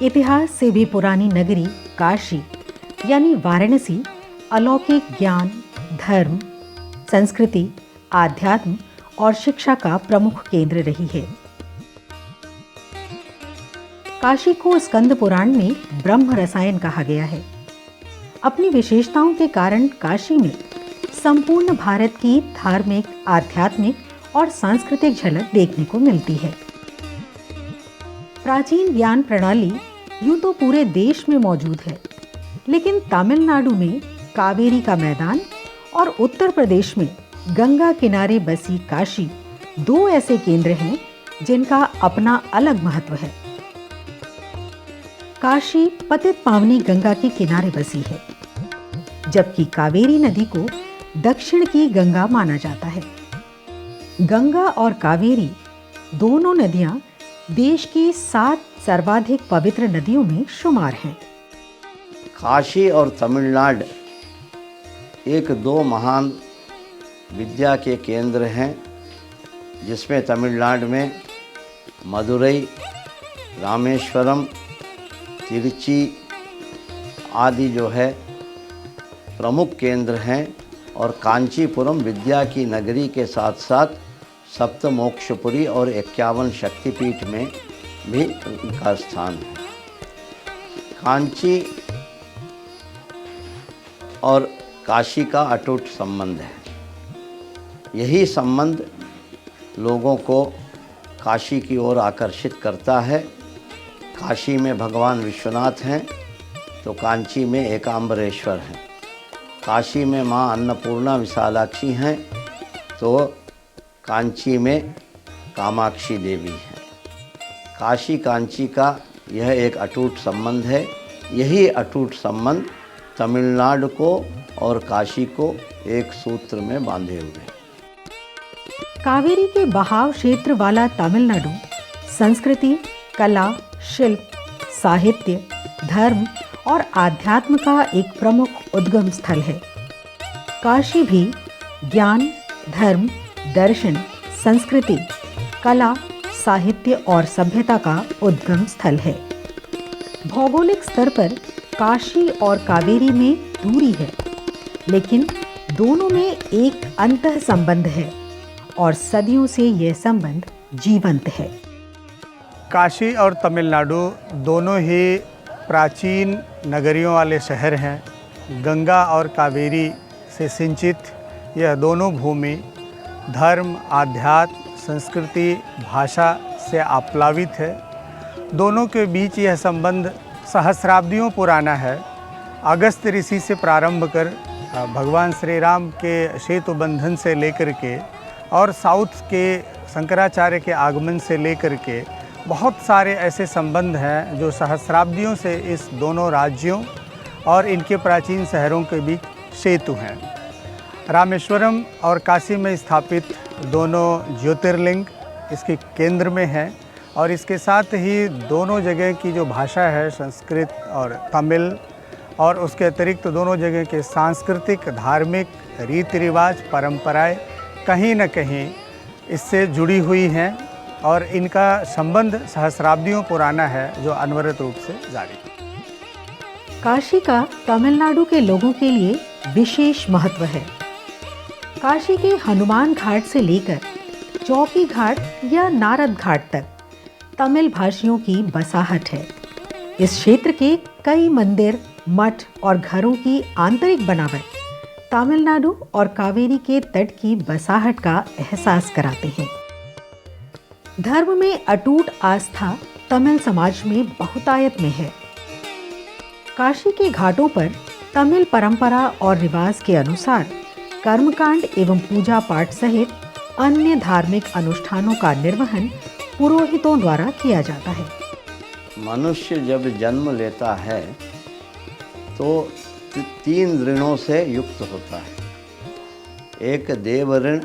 इतिहास से भी पुरानी नगरी काशी यानी वाराणसी अलौकिक ज्ञान, धर्म, संस्कृति, आध्यात्म और शिक्षा का प्रमुख केंद्र रही है। काशी को स्कंद पुराण में ब्रह्म रसायन कहा गया है। अपनी विशेषताओं के कारण काशी में संपूर्ण भारत की धार्मिक, आध्यात्मिक और सांस्कृतिक झलक देखने को मिलती है। प्राचीन ज्ञान प्रणाली यूं तो पूरे देश में मौजूद है, लेकिन तमिलनाडु में कावेरी का मैदान और उत्तर प्रदेश में गंगा किनारे बसी काशी दो ऐसे केंद्र हैं जिनका अपना अलग महत्व है। काशी पतित पावनी गंगा के किनारे बसी है, जबकि कावेरी नदी को दक्षिण की गंगा माना जाता है। गंगा और कावेरी दोनों नदियां देश की 7 सर्वाधिक पवित्र नदियों में शुमार हैं। काशी और तमिलनाडु एक दो महान विद्या के केंद्र हैं, जिसमें तमिलनाडु में मदुरई, रामेश्वरम, तिरुचि आदि जो है प्रमुख केंद्र हैं, और कांचीपुरम विद्या की नगरी के साथ साथ सप्तमोक्षपुरी और 51 शक्तिपीठ में भी उनका स्थान है। कांची और काशी का अटूट संबंध है। यही संबंध लोगों को काशी की ओर आकर्षित करता है। काशी में भगवान विश्वनाथ हैं तो कांची में एकांबरेश्वर हैं। काशी में माँ अन्नपूर्णा विशालाक्षी हैं तो कांची में कामाक्षी देवी हैं। काशी कांची का यह एक अटूट संबंध है। यही अटूट संबंध तमिलनाडु को और काशी को एक सूत्र में बांधे हुए हैं। कावेरी के बहाव क्षेत्र वाला तमिलनाडु संस्कृति, कला, शिल्प, साहित्य, धर्म और आध्यात्म का एक प्रमुख उद्गम स्थल है। काशी भी ज्ञान, धर्म, दर्शन, संस्कृति, कला, साहित्य और सभ्यता का उद्गम स्थल है। भौगोलिक स्तर पर काशी और कावेरी में दूरी है, लेकिन दोनों में एक अंतः संबंध है और सदियों से यह संबंध जीवंत है। काशी और तमिलनाडु दोनों ही प्राचीन नगरियों वाले शहर हैं। गंगा और कावेरी से सिंचित यह दोनों भूमि धर्म, आध्यात्म, संस्कृति, भाषा से आप्लावित है। दोनों के बीच यह संबंध सहस्राब्दियों पुराना है। अगस्त ऋषि से प्रारंभ कर भगवान श्री राम के सेतु बंधन से लेकर के और साउथ के शंकराचार्य के आगमन से लेकर के बहुत सारे ऐसे संबंध हैं जो सहस्राब्दियों से इस दोनों राज्यों और इनके प्राचीन शहरों के बीच सेतु हैं। रामेश्वरम और काशी में स्थापित दोनों ज्योतिर्लिंग इसके केंद्र में हैं, और इसके साथ ही दोनों जगह की जो भाषा है संस्कृत और तमिल, और उसके अतिरिक्त दोनों जगह के सांस्कृतिक, धार्मिक रीति रिवाज, परंपराएं कहीं न कहीं इससे जुड़ी हुई हैं, और इनका संबंध सहस्राब्दियों पुराना है जो अनवरत रूप से जारी है। काशी का तमिलनाडु के लोगों के लिए विशेष महत्व है। काशी के हनुमान घाट से लेकर चौकी घाट या नारद घाट तक तमिल भाषियों की बसाहट है। इस क्षेत्र के कई मंदिर, मठ और घरों की आंतरिक बनावट तमिलनाडु और कावेरी के तट की बसाहट का एहसास कराते हैं। धर्म में अटूट आस्था तमिल समाज में बहुतायत में है। काशी के घाटों पर तमिल परंपरा और रिवाज के अनुसार कर्मकांड एवं पूजा पाठ सहित अन्य धार्मिक अनुष्ठानों का निर्वहन पुरोहितों द्वारा किया जाता है। मनुष्य जब जन्म लेता है तो 3 ऋणों से युक्त होता है। एक देव ऋण,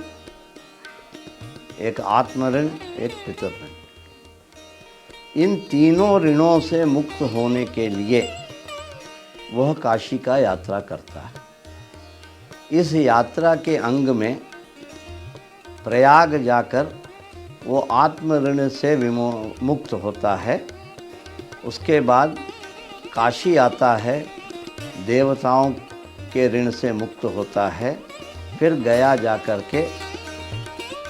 एक आत्म ऋण, एक पितृ ऋण। इन तीनों ऋणों से मुक्त होने के लिए वह काशी का यात्रा करता है। इस यात्रा के अंग में प्रयाग जाकर वो आत्म ऋण से मुक्त होता है उसके बाद काशी आता है, देवताओं के ऋण से मुक्त होता है। फिर गया जा कर के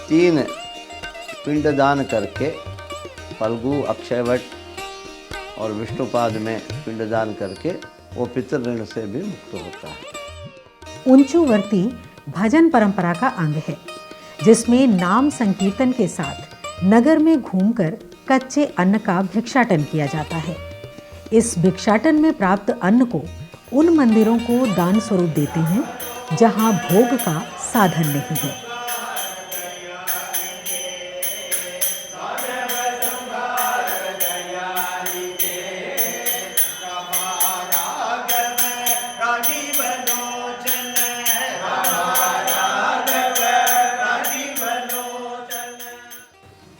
3 पिंडदान करके, फल्गु, अक्षयवट और विष्णुपाद में पिंडदान करके वो पितृ ऋण से भी मुक्त होता है। उंचुवर्ती भजन परंपरा का अंग है, जिसमें नाम संकीर्तन के साथ नगर में घूमकर कच्चे अन्न का भिक्षाटन किया जाता है। इस भिक्षाटन में प्राप्त अन्न को उन मंदिरों को दान स्वरूप देते हैं जहां भोग का साधन नहीं है।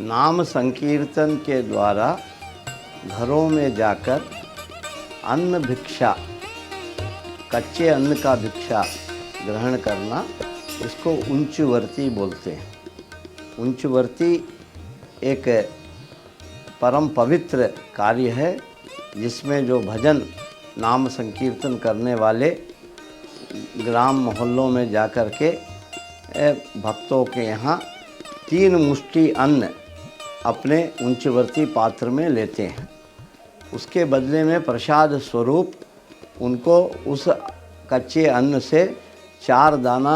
नाम संकीर्तन के द्वारा घरों में जाकर अन्न भिक्षा, कच्चे अन्न का भिक्षा ग्रहण करना, इसको उंचवर्ती बोलते हैं। उंचवर्ती एक परम पवित्र कार्य है, जिसमें जो भजन नाम संकीर्तन करने वाले ग्राम मोहल्लों में जाकर के भक्तों के यहाँ 3 मुष्टि अन्न अपने उंचवर्ती पात्र में लेते हैं। उसके बदले में प्रसाद स्वरूप उनको उस कच्चे अन्न से 4 दाना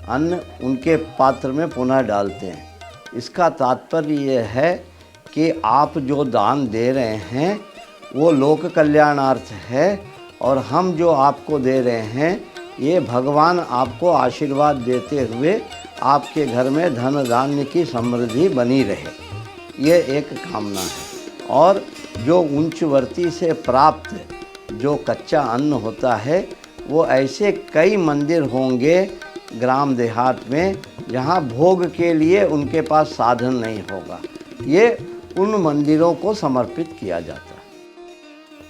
अन्न उनके पात्र में पुनः डालते हैं। इसका तात्पर्य ये है कि आप जो दान दे रहे हैं वो लोक कल्याणार्थ है, और हम जो आपको दे रहे हैं ये भगवान आपको आशीर्वाद देते हुए आपके घर में धन धान्य की समृद्धि बनी रहे, ये एक कामना है। और जो उंचवर्ती से प्राप्त जो कच्चा अन्न होता है, वो ऐसे कई मंदिर होंगे ग्राम देहात में जहाँ भोग के लिए उनके पास साधन नहीं होगा, ये उन मंदिरों को समर्पित किया जाता है।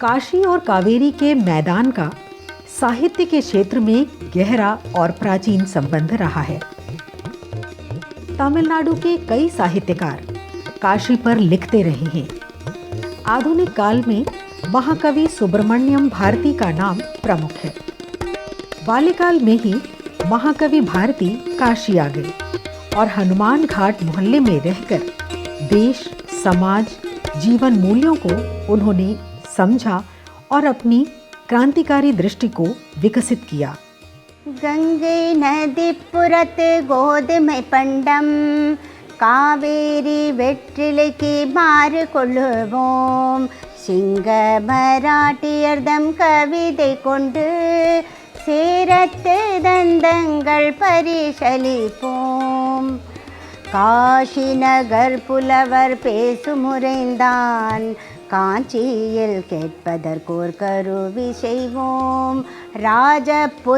काशी और कावेरी के मैदान का साहित्य के क्षेत्र में गहरा और प्राचीन संबंध रहा है। तमिलनाडु के कई साहित्यकार काशी पर लिखते रहे हैं। आधुनिक काल में महाकवि सुब्रमण्यम भारती का नाम प्रमुख है। बाल्यकाल में ही महाकवि भारती काशी आ गए और हनुमान घाट मोहल्ले में रहकर देश, समाज, जीवन मूल्यों को उन्होंने समझा और अपनी क्रांतिकारी दृष्टि को विकसित किया। गंगे नदी पुरत गोदमै पंडम, कावेरी वेट्रिलकी मार कोल्लुवोम, सिंग मराठियर्दम कविதை கொண்டு சேரத்து தந்தங்கள் பரிசளிப்போம், காஷி நகர் புலவர் பேசுமுறைந்தான், காஞ்சியில் கேட்பதற்கோர் கருவி செய்வோம், ராஜபுத்தானத்து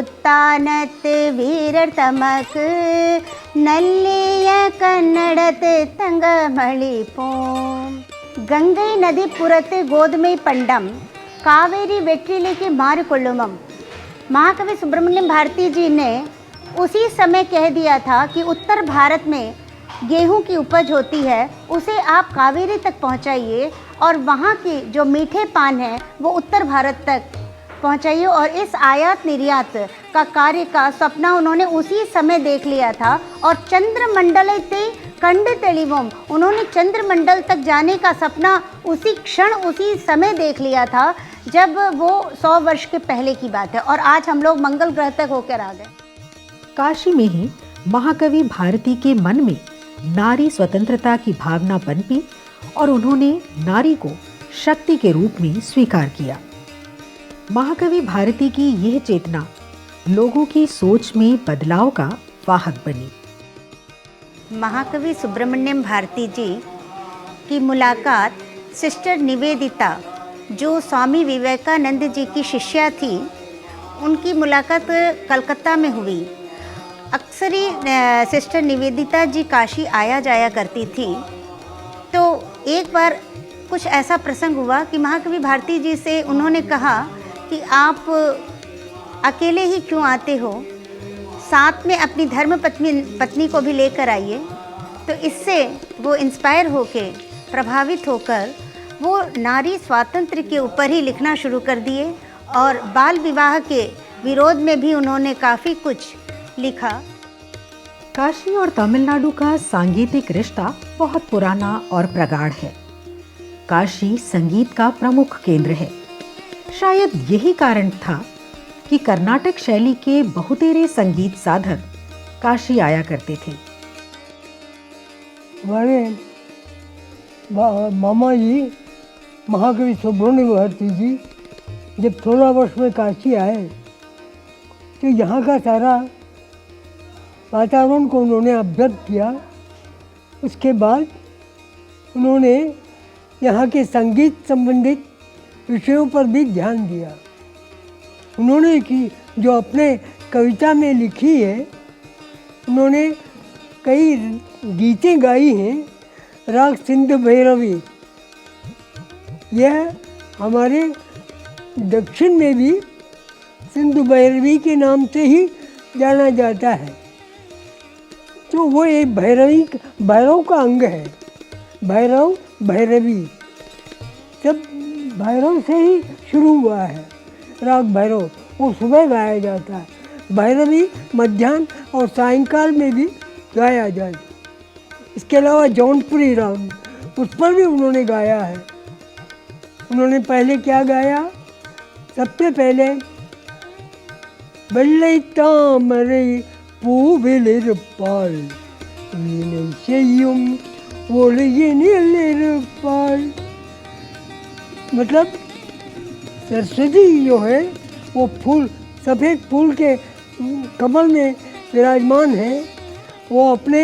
வீரர் தமக்கு நல்லிய கன்னடத்து தங்கமளிப்போம்। गंगई नदी पुरत गोदमै पंडम, कावेरी वेट्रिले की मार कोल्लुमम। महाकवि सुब्रमण्यम भारती जी ने उसी समय कह दिया था कि उत्तर भारत में गेहूं की उपज होती है, उसे आप कावेरी तक पहुंचाइए और वहाँ की जो मीठे पान है वो उत्तर भारत तक पहुंचाइए। और इस आयात निर्यात का कार्य का सपना उन्होंने उसी समय देख लिया था। और चंद्रमंडल ते कंड तेलिवम, उन्होंने चंद्रमंडल तक जाने का सपना उसी क्षण उसी समय देख लिया था जब वो 100 वर्ष के पहले की बात है, और आज हम लोग मंगल ग्रह तक होकर आ गए। काशी में ही महाकवि भारती के मन में नारी स्वतंत्रता की भावना पनपी और उन्होंने नारी को शक्ति के रूप में स्वीकार किया। महाकवि भारती की यह चेतना लोगों की सोच में बदलाव का वाहक बनी। महाकवि सुब्रमण्यम भारती जी की मुलाकात सिस्टर निवेदिता, जो स्वामी विवेकानंद जी की शिष्या थी, उनकी मुलाकात कलकत्ता में हुई। अक्सर ही सिस्टर निवेदिता जी काशी आया जाया करती थी। तो एक बार कुछ ऐसा प्रसंग हुआ कि महाकवि भारती जी से उन्होंने कहा कि आप अकेले ही क्यों आते हो, साथ में अपनी धर्म पत्नी को भी लेकर आइए। तो इससे वो इंस्पायर होके, प्रभावित होकर वो नारी स्वातंत्र्य के ऊपर ही लिखना शुरू कर दिए और बाल विवाह के विरोध में भी उन्होंने काफ़ी कुछ लिखा। काशी और तमिलनाडु का सांगीतिक रिश्ता बहुत पुराना और प्रगाढ़ है। काशी संगीत का प्रमुख केंद्र है। शायद यही कारण था कि कर्नाटक शैली के बहुतेरे संगीत साधक काशी आया करते थे। हमारे मामा जी महाकवि सुब्रमण्य भारती जी जब 16 वर्ष में काशी आए तो यहाँ का सारा वातावरण को उन्होंने अभ्यक्त किया। उसके बाद उन्होंने यहाँ के संगीत संबंधित विषयों पर भी ध्यान दिया। उन्होंने की जो अपने कविता में लिखी है, उन्होंने कई गीतें गाई हैं। राग सिंध भैरवी, यह हमारे दक्षिण में भी सिंधु भैरवी के नाम से ही जाना जाता है। तो वो एक भैरव का अंग है। भैरव भैरवी सब भैरव से ही शुरू हुआ है। राग भैरव वो सुबह गाया जाता है, भैरवी मध्याह्न और सायंकाल में भी गाया जाता है। इसके अलावा जौनपुरी राग उस पर भी उन्होंने गाया है। उन्होंने पहले क्या गाया? सबसे पहले வெள்ளை தாமரை பூவில் இருப்பாள் வீணை செய்யும் ஒளியினில் இருப்பாள்। मतलब सरस्वती जो है वो फूल, सफ़ेद फूल के कमल में विराजमान है। वो अपने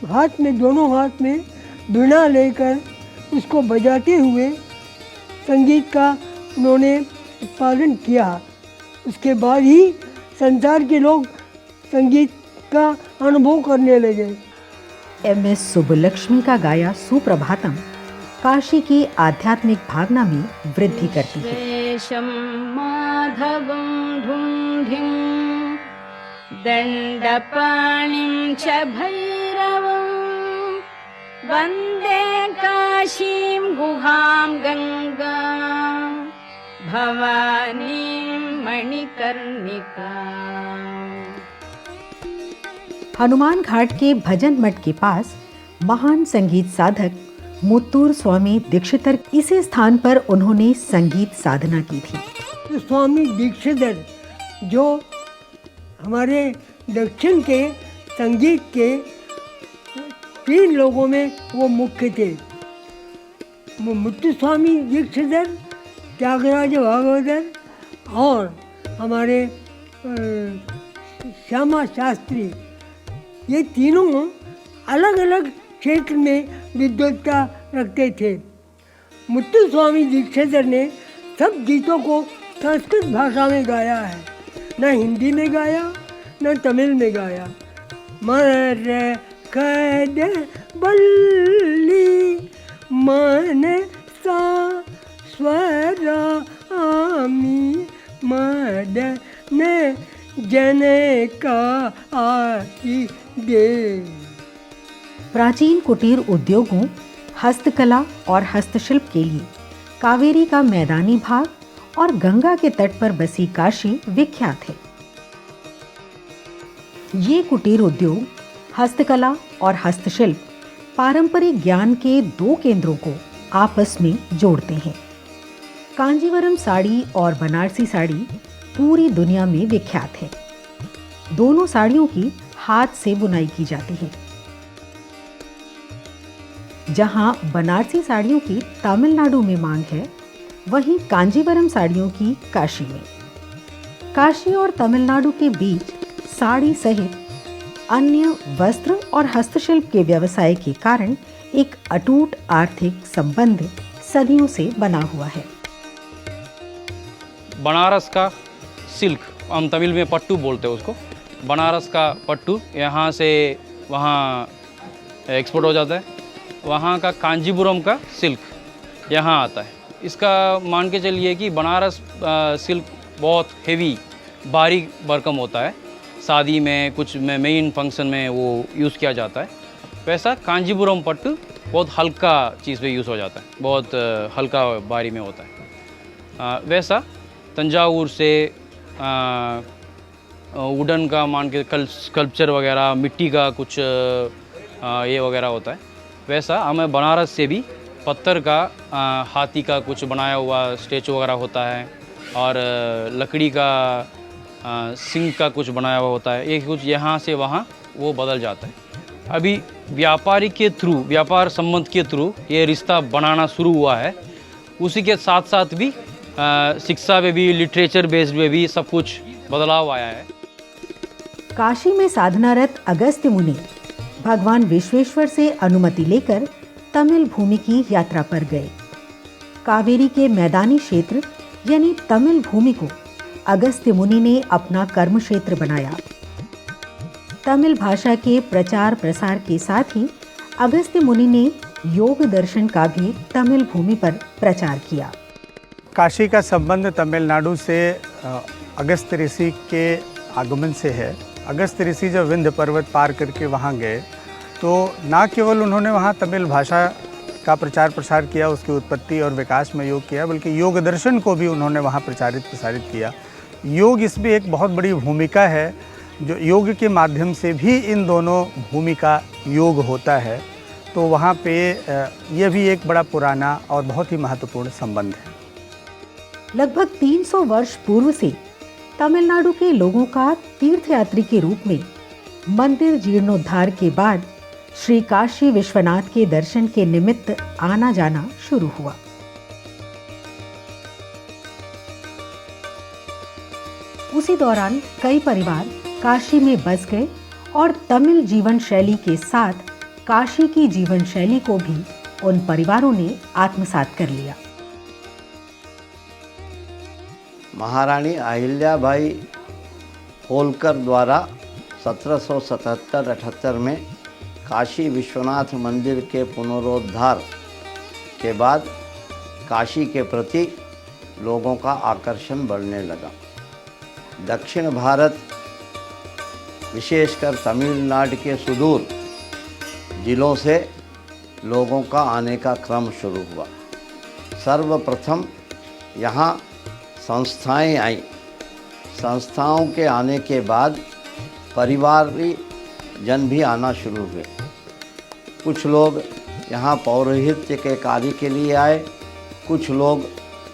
हाथ में, दोनों हाथ में वीणा लेकर उसको बजाते हुए संगीत का उन्होंने उत्पादन किया। उसके बाद ही संसार के लोग संगीत का अनुभव करने लगे। MS सुब्बुलक्ष्मी का गाया सुप्रभातम काशी की आध्यात्मिक भावना में वृद्धि करती है। शेषं माधवं ढुंढिं दंडपाणिं च भैरवं वंदे काशीं गुहां गंगां भवानीं मणिकर्णिका। हनुमान घाट के भजन मठ के पास महान संगीत साधक मुत्तूर स्वामी दीक्षितर, इसी स्थान पर उन्होंने संगीत साधना की थी। तो स्वामी दीक्षितर जो हमारे दक्षिण के संगीत के 3 लोगों में वो मुख्य थे। मुत्तू स्वामी दीक्षितर, त्यागराज भागवतर और हमारे श्यामा शास्त्री, ये तीनों अलग अलग क्षेत्र में विद्वत्ता रखते थे। मुत्तू स्वामी दीक्षितर ने सब गीतों को संस्कृत भाषा में गाया है, न हिंदी में गाया न तमिल में गाया। मर कद बल्ली मन सा स्वरा आमी मद न जन का आती दे। प्राचीन कुटीर उद्योगों, हस्तकला और हस्तशिल्प के लिए कावेरी का मैदानी भाग और गंगा के तट पर बसी काशी विख्यात है। ये कुटीर उद्योग, हस्तकला और हस्तशिल्प पारंपरिक ज्ञान के 2 केंद्रों को आपस में जोड़ते हैं। कांजीवरम साड़ी और बनारसी साड़ी पूरी दुनिया में विख्यात है। दोनों साड़ियों की हाथ से बुनाई की जाती है। जहां बनारसी साड़ियों की तमिलनाडु में मांग है, वहीं कांजीवरम साड़ियों की काशी में। काशी और तमिलनाडु के बीच साड़ी सहित अन्य वस्त्र और हस्तशिल्प के व्यवसाय के कारण एक अटूट आर्थिक संबंध सदियों से बना हुआ है। बनारस का सिल्क, हम तमिल में पट्टू बोलते हैं उसको, बनारस का पट्टू यहाँ से वहाँ एक्सपोर्ट हो जाता है। वहाँ का कांजीपुरम का सिल्क यहाँ आता है। इसका मान के चलिए कि बनारस सिल्क बहुत हेवी, बारीक भरकम होता है। शादी में, कुछ में, मेन फंक्शन में वो यूज़ किया जाता है। वैसा कांजीपुरम पट्टू बहुत हल्का चीज़ पे यूज़ हो जाता है, बहुत हल्का भारी में होता है। वैसा तंजावुर से वुडन का मान के स्कल्पचर वगैरह, मिट्टी का कुछ ये वगैरह होता है। वैसा हमें बनारस से भी पत्थर का हाथी का कुछ बनाया हुआ स्टेचू वगैरह होता है, और लकड़ी का सिंह का कुछ बनाया हुआ होता है। ये कुछ यहाँ से वहाँ वो बदल जाता है। अभी व्यापारी के थ्रू, व्यापार संबंध के थ्रू ये रिश्ता बनाना शुरू हुआ है। उसी के साथ साथ भी शिक्षा में भी, लिटरेचर बेस्ड में भी सब कुछ बदलाव आया है। काशी में साधनारत अगस्त्य मुनि भगवान विश्वेश्वर से अनुमति लेकर तमिल भूमि की यात्रा पर गए। कावेरी के मैदानी क्षेत्र यानी तमिल भूमि को अगस्त्य मुनि ने अपना कर्म क्षेत्र बनाया। तमिल भाषा के प्रचार प्रसार के साथ ही अगस्त्य मुनि ने योग दर्शन का भी तमिल भूमि पर प्रचार किया। काशी का संबंध तमिलनाडु से अगस्त्य ऋषि के आगमन से है। अगस्त्य ऋषि जब विंध्य पर्वत पार करके वहाँ गए तो ना केवल उन्होंने वहाँ तमिल भाषा का प्रचार प्रसार किया, उसकी उत्पत्ति और विकास में योग किया, बल्कि योग दर्शन को भी उन्होंने वहाँ प्रचारित प्रसारित किया। योग इसमें एक बहुत बड़ी भूमिका है, जो योग के माध्यम से भी इन दोनों भूमि का योग होता है। तो वहाँ पे यह भी एक बड़ा पुराना और बहुत ही महत्वपूर्ण संबंध है। लगभग 300 वर्ष पूर्व से तमिलनाडु के लोगों का तीर्थयात्री के रूप में मंदिर जीर्णोद्धार के बाद श्री काशी विश्वनाथ के दर्शन के निमित्त आना जाना शुरू हुआ। उसी दौरान कई परिवार काशी में बस गए और तमिल जीवन शैली के साथ काशी की जीवन शैली को भी उन परिवारों ने आत्मसात कर लिया। महारानी अहिल्याबाई होलकर द्वारा 1777-78 में काशी विश्वनाथ मंदिर के पुनरुद्धार के बाद काशी के प्रति लोगों का आकर्षण बढ़ने लगा। दक्षिण भारत, विशेषकर तमिलनाडु के सुदूर जिलों से लोगों का आने का क्रम शुरू हुआ। सर्वप्रथम यहाँ संस्थाएं आईं। संस्थाओं के आने के बाद परिवारी जन भी आना शुरू हुए। कुछ लोग यहाँ पौरोहित्य के कार्य के लिए आए, कुछ लोग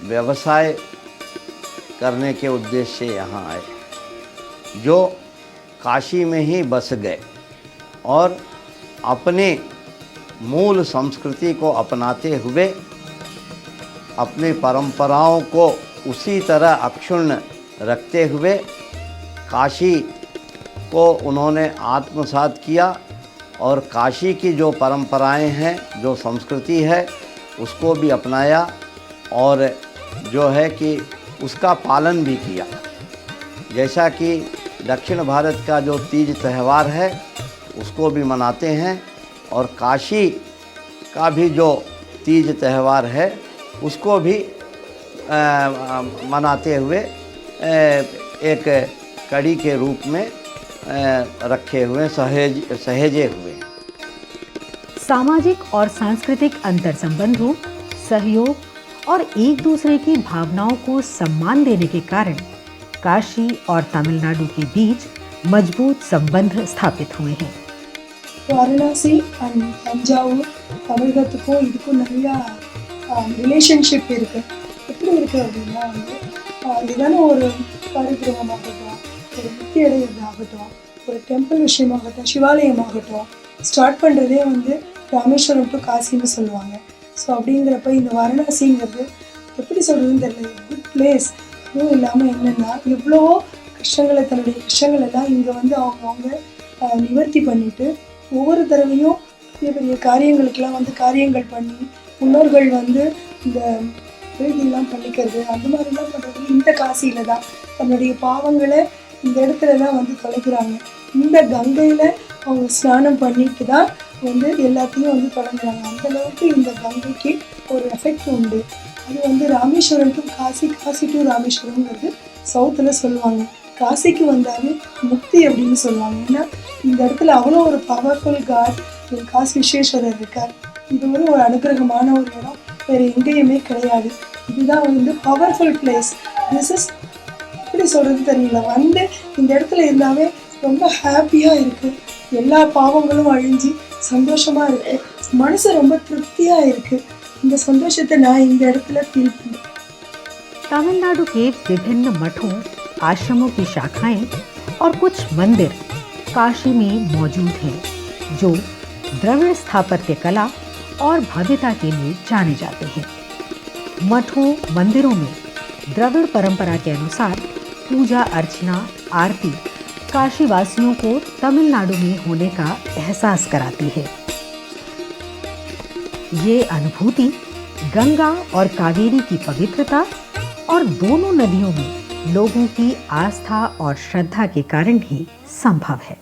व्यवसाय करने के उद्देश्य से यहाँ आए, जो काशी में ही बस गए और अपने मूल संस्कृति को अपनाते हुए अपनी परंपराओं को उसी तरह अक्षुण्ण रखते हुए काशी को उन्होंने आत्मसात किया और काशी की जो परंपराएं हैं, जो संस्कृति है, उसको भी अपनाया और जो है कि उसका पालन भी किया। जैसा कि दक्षिण भारत का जो तीज त्यौहार है उसको भी मनाते हैं और काशी का भी जो तीज त्यौहार है उसको भी मनाते हुए एक कड़ी के रूप में रखे हुए सहेजे हुए। सामाजिक और सांस्कृतिक अंतर संबंधों, सहयोग और एक दूसरे की भावनाओं को सम्मान देने के कारण काशी और तमिलनाडु के बीच मजबूत संबंध स्थापित हुए हैं। வாரணாசி அண்ட் தஞ்சாவூர் தமிழகத்துக்கும் இதுக்கும் நிறையா ரிலேஷன்ஷிப் இருக்குது. எப்படி இருக்குது அப்படின்னா வந்து ஏதான ஒரு பரிகிரகமாகட்டும், ஒரு முக்தி அடைகிறதாகட்டும், ஒரு டெம்பிள் விஷயமாகட்டும், சிவாலயமாகட்டும், ஸ்டார்ட் பண்ணுறதே வந்து ராமேஸ்வரம் டு காசின்னு சொல்லுவாங்க. ஸோ அப்படிங்கிறப்ப இந்த வாரணாசிங்கிறது எப்படி சொல்கிறதுன்னு தெரியல, குட் பிளேஸ். அதுவும் இல்லாமல் என்னென்னா எவ்வளோ கஷ்டங்களை, தன்னுடைய கஷ்டங்கள் எல்லாம் இங்கே வந்து அவங்கவுங்க நிவர்த்தி பண்ணிவிட்டு ஒவ்வொரு தடவையும் பெரிய பெரிய காரியங்களுக்கெல்லாம் வந்து காரியங்கள் பண்ணி முன்னோர்கள் வந்து இந்த வேதியெல்லாம் பண்ணிக்கிறது, அந்த மாதிரிலாம் பண்ணுறது இந்த காசியில் தான். தன்னுடைய பாவங்களை இந்த இடத்துல தான் வந்து தொலைக்கிறாங்க. இந்த கங்கையில் அவங்க ஸ்நானம் பண்ணிட்டு தான் வந்து எல்லாத்தையும் வந்து தொடங்குறாங்க. அந்தளவுக்கு இந்த கங்கைக்கு ஒரு எஃபெக்ட் உண்டு. அது வந்து ராமேஸ்வரம் டு காசி, காசி டு ராமேஸ்வரம்ங்கிறது சவுத்தில் சொல்லுவாங்க. காசிக்கு வந்தாலே முக்தி அப்படின்னு சொல்லுவாங்க. ஏன்னா இந்த இடத்துல அவ்வளோ ஒரு பவர்ஃபுல் காட் காசி விஸ்வேஸ்வரர் இருக்கார். இது ஒரு அனுகிரகமான ஒரு இடம், வேறு எங்கேயுமே கிடையாது. இதுதான் வந்து பவர்ஃபுல் பிளேஸ். திஸ் இஸ் எப்படி சொல்கிறது தெரியல, வந்து இந்த இடத்துல இருந்தாவே ரொம்ப ஹாப்பியாக இருக்குது. எல்லா பாவங்களும் அழிஞ்சு சந்தோஷமாக இருக்குது, மனசு ரொம்ப திருப்தியாக இருக்குது. இந்த சந்தோஷத்தை நான் இந்த இடத்துல ஃபீல் பண்ணேன். तमिलनाडु के विभिन्न मठों, आश्रमों की शाखाएं और कुछ मंदिर काशी में मौजूद हैं, जो द्रविड़ स्थापत्य कला और भव्यता के लिए जाने जाते हैं। मठों मंदिरों में द्रविड़ परंपरा के अनुसार पूजा अर्चना आरती काशीवासियों को तमिलनाडु में होने का एहसास कराती है। ये अनुभूति गंगा और कावेरी की पवित्रता और दोनों नदियों में लोगों की आस्था और श्रद्धा के कारण ही संभव है।